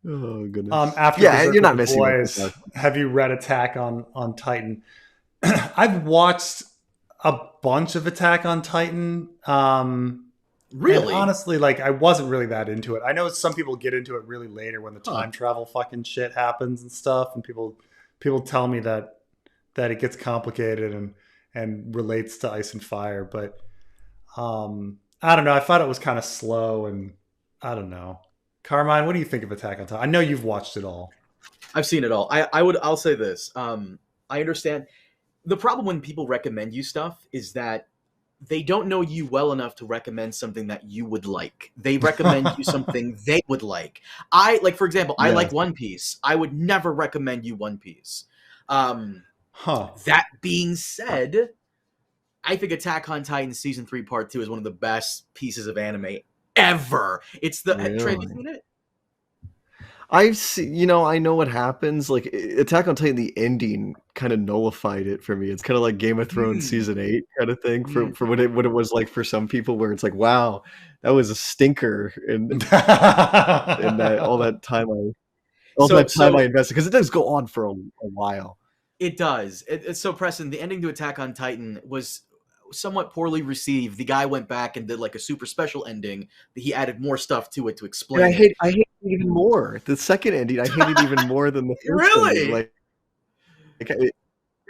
Oh goodness. After Yeah, Berserk you're with not the missing much. boys, have you read Attack on Titan? I've watched a bunch of Attack on Titan. And Really? honestly, like I wasn't really that into it. I know some people get into it really later when the Huh. time travel fucking shit happens and stuff, and people tell me that it gets complicated and relates to Ice and Fire. But I don't know. I thought it was kind of slow, and I don't know. Carmine, what do you think of Attack on Titan? I know you've watched it all. I've seen it all. I'll say this. I understand. The problem when people recommend you stuff is that they don't know you well enough to recommend something that you would like. They recommend you something they would like. For example, I Yeah. like One Piece. I would never recommend you One Piece. Huh. That being said, I think Attack on Titan Season 3 Part 2 is one of the best pieces of anime ever. It's the Trey, have you seen it? I've seen, I know what happens. Like Attack on Titan, the ending kind of nullified it for me. It's kind of like Game of Thrones season 8 kind of thing for what it was like for some people, where it's like, wow, that was a stinker, and that all that time I invested, because it does go on for a while. It does. It's so, Preston, the ending to Attack on Titan was somewhat poorly received. The guy went back and did like a super special ending. He added more stuff to it to explain. And I hate it even more. The second ending, I hate it even more than the first really? Ending.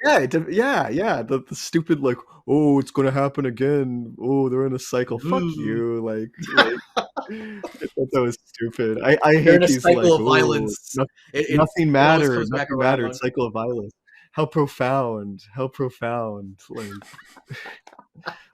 Yeah. The stupid, like, oh, it's gonna happen again. Oh, they're in a cycle. Fuck you. Like I thought that was stupid. I hate these cycle of violence. Nothing matters. Nothing matters. Cycle of violence. How profound.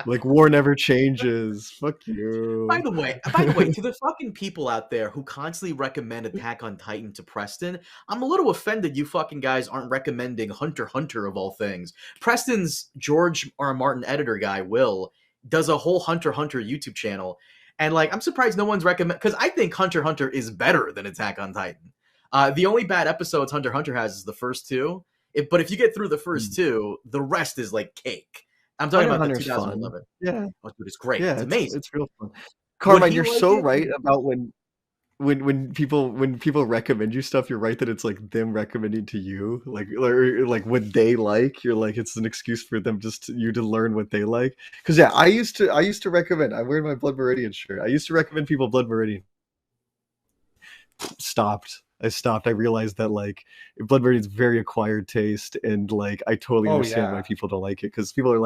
Like war never changes. Fuck you. By the way, to the fucking people out there who constantly recommend Attack on Titan to Preston, I'm a little offended you fucking guys aren't recommending Hunter x Hunter of all things. Preston's George R. Martin editor guy, Will, does a whole Hunter x Hunter YouTube channel. And like, I'm surprised no one's because I think Hunter x Hunter is better than Attack on Titan. The only bad episodes Hunter x Hunter has is the first two. But if you get through the first two, the rest is like cake. I'm talking about the 2011. Fun. Yeah. Oh, dude, it's great. Yeah, it's amazing. It's real fun. Carmine, you're so right about when people recommend you stuff, you're right that it's like them recommending to you, like what they like. You're like, it's an excuse for them you to learn what they like. Because yeah, I used to recommend. I wear my Blood Meridian shirt. I used to recommend people Blood Meridian. I stopped. I realized that like Blood Meridian's very acquired taste, and like I totally understand why people don't like it, because people are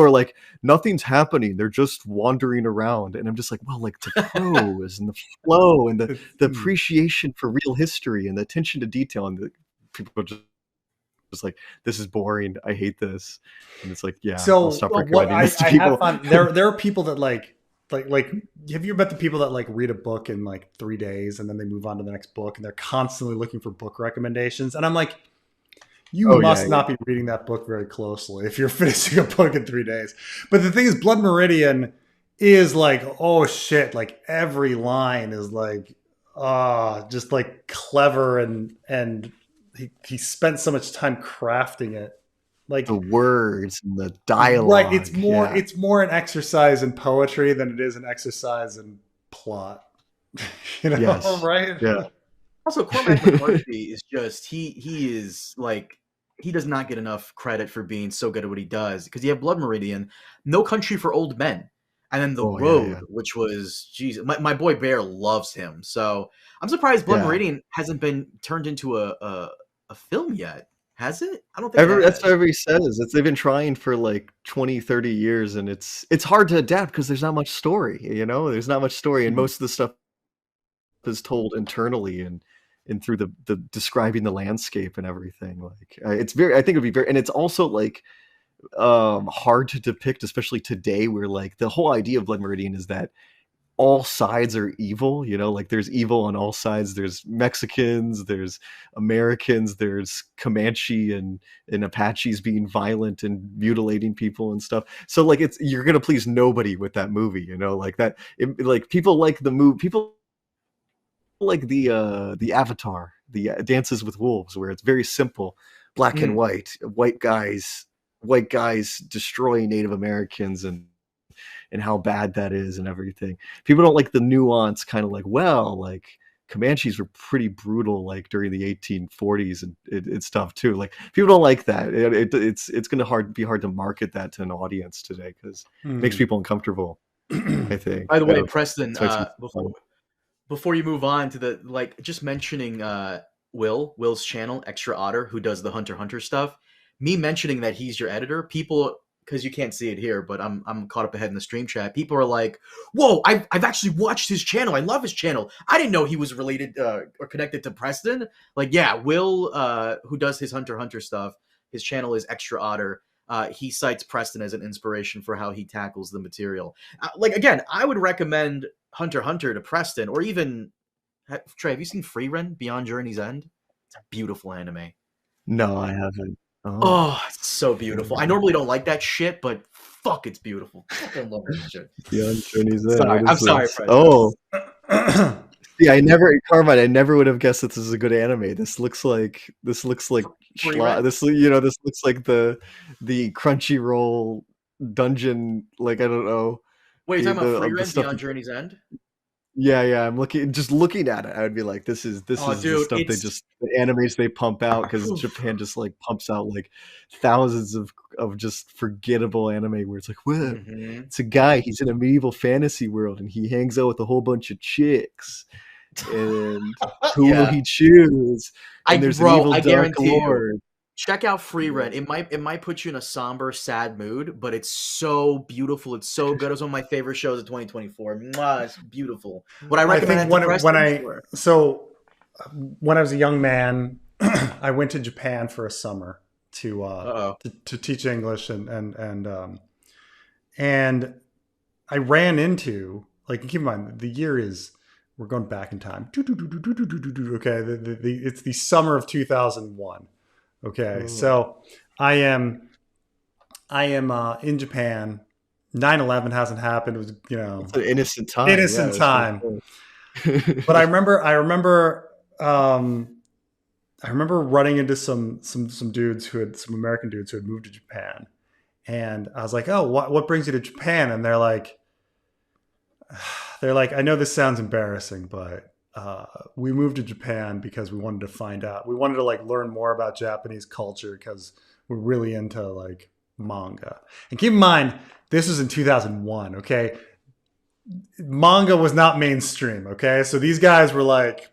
like, nothing's happening. They're just wandering around. And I'm just like, well, like the prose and the flow and the appreciation for real history and the attention to detail. And people just like, this is boring. I hate this. And it's like, yeah, so I'll stop recommending this to people. There are people that like, have you met the people that like read a book in like 3 days and then they move on to the next book and they're constantly looking for book recommendations? And I'm like, you must not be reading that book very closely if you're finishing a book in 3 days. But the thing is, Blood Meridian is like, oh shit, like every line is like, just like clever, and he spent so much time crafting it. Like the words and the dialogue. Right. It's more an exercise in poetry than it is an exercise in plot. Yes. Right? Yeah. Also, Cormac McCarthy is just he is like, he does not get enough credit for being so good at what he does, because you have Blood Meridian, No Country for Old Men, and then The Road, which was, Jesus, my boy Bear loves him. So I'm surprised Blood Meridian hasn't been turned into a film yet. Has it? I don't think that's what everybody says. They've been trying for like 20, 30 years, and it's hard to adapt because there's not much story, there's not much story, and most of the stuff is told internally and through the describing the landscape and everything. Like I think it'd be very, and it's also like hard to depict, especially today, where like the whole idea of Blood Meridian is that all sides are evil, like there's evil on all sides. There's Mexicans, there's Americans, there's Comanche and Apaches being violent and mutilating people and stuff. So like you're gonna please nobody with that movie, like that. Like people like the movie, people like the Avatar, the Dances with Wolves, where it's very simple, black and white guys destroying Native Americans and how bad that is and everything. People don't like the nuance, kind of like, well, like Comanches were pretty brutal, like during the 1840s and stuff too. Like people don't like that. It's going to be hard to market that to an audience today because it makes people uncomfortable. I think. By the way, Preston, before before you move on to the just mentioning Will's channel, Extra Otter, who does the Hunter x Hunter stuff. Me mentioning that he's your editor, people, because you can't see it here, but I'm caught up ahead in the stream chat. People are like, "Whoa, I've actually watched his channel. I love his channel. I didn't know he was related or connected to Preston." Like, yeah, Will, who does his Hunter x Hunter stuff, his channel is Extra Otter. He cites Preston as an inspiration for how he tackles the material. Again, I would recommend Hunter x Hunter to Preston, or even Trey. Have you seen Free Run Beyond Journey's End? It's a beautiful anime. No, I haven't. Oh, it's so beautiful. I normally don't like that shit, but fuck, it's beautiful. I fucking love that shit. Beyond Journey's End. Sorry, I'm sorry, Preston. Oh. Yeah, Carmine, I never would have guessed that this is a good anime. This looks like this looks like this looks like the Crunchyroll dungeon, like I don't know. Wait, you're talking about Free Run Beyond Journey's End? Yeah, I'm looking at it. I would be like, this is the stuff the animes they pump out, because Japan just like pumps out like thousands of just forgettable anime where it's like, well, it's a guy, he's in a medieval fantasy world and he hangs out with a whole bunch of chicks. And who will he choose? And there's an evil dark lord. Check out Free Rent. It might put you in a somber, sad mood, but it's so beautiful. It's so good. It was one of my favorite shows of 2024. Mwah, it's beautiful. What I recommend when I was a young man, I went to Japan for a summer to teach English, and I ran into, like, keep in mind the year is, we're going back in time. Okay, it's the summer of 2001. Okay, so I am in Japan. 9/11 hasn't happened. It was, it's an innocent time. Innocent time. But I remember running into some dudes some American dudes who had moved to Japan, and I was like, "Oh, what brings you to Japan?" And they're like, "I know this sounds embarrassing, but we moved to Japan because we wanted to find out. We wanted to learn more about Japanese culture because we're really into manga." And keep in mind, this was in 2001. Okay, manga was not mainstream. Okay, so these guys were like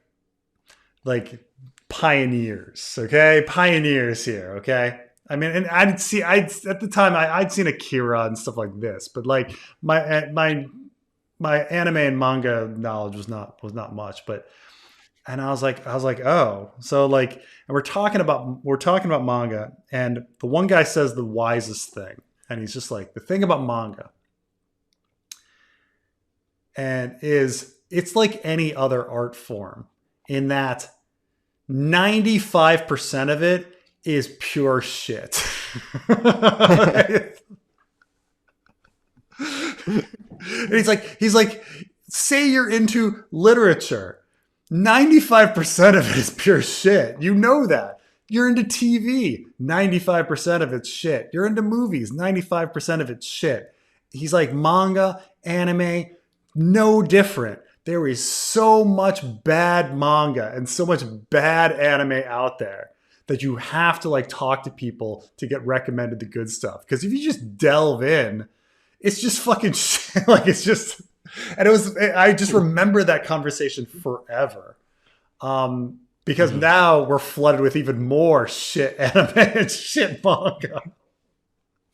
pioneers. Okay, pioneers here. Okay. I mean, and at the time I'd seen Akira and stuff like this, but my anime and manga knowledge was not much, and I was like, oh, so and we're talking about manga, and the one guy says the wisest thing, and he's just like, the thing about manga it's like any other art form in that 95% of it is pure shit. He's like, say you're into literature. 95% of it is pure shit. You know that. You're into TV. 95% of it's shit. You're into movies. 95% of it's shit. He's like, manga, anime, no different. There is so much bad manga and so much bad anime out there that you have to talk to people to get recommended the good stuff. Because if you just delve in, it's just fucking shit. I just remember that conversation forever. Because now we're flooded with even more shit anime and shit manga.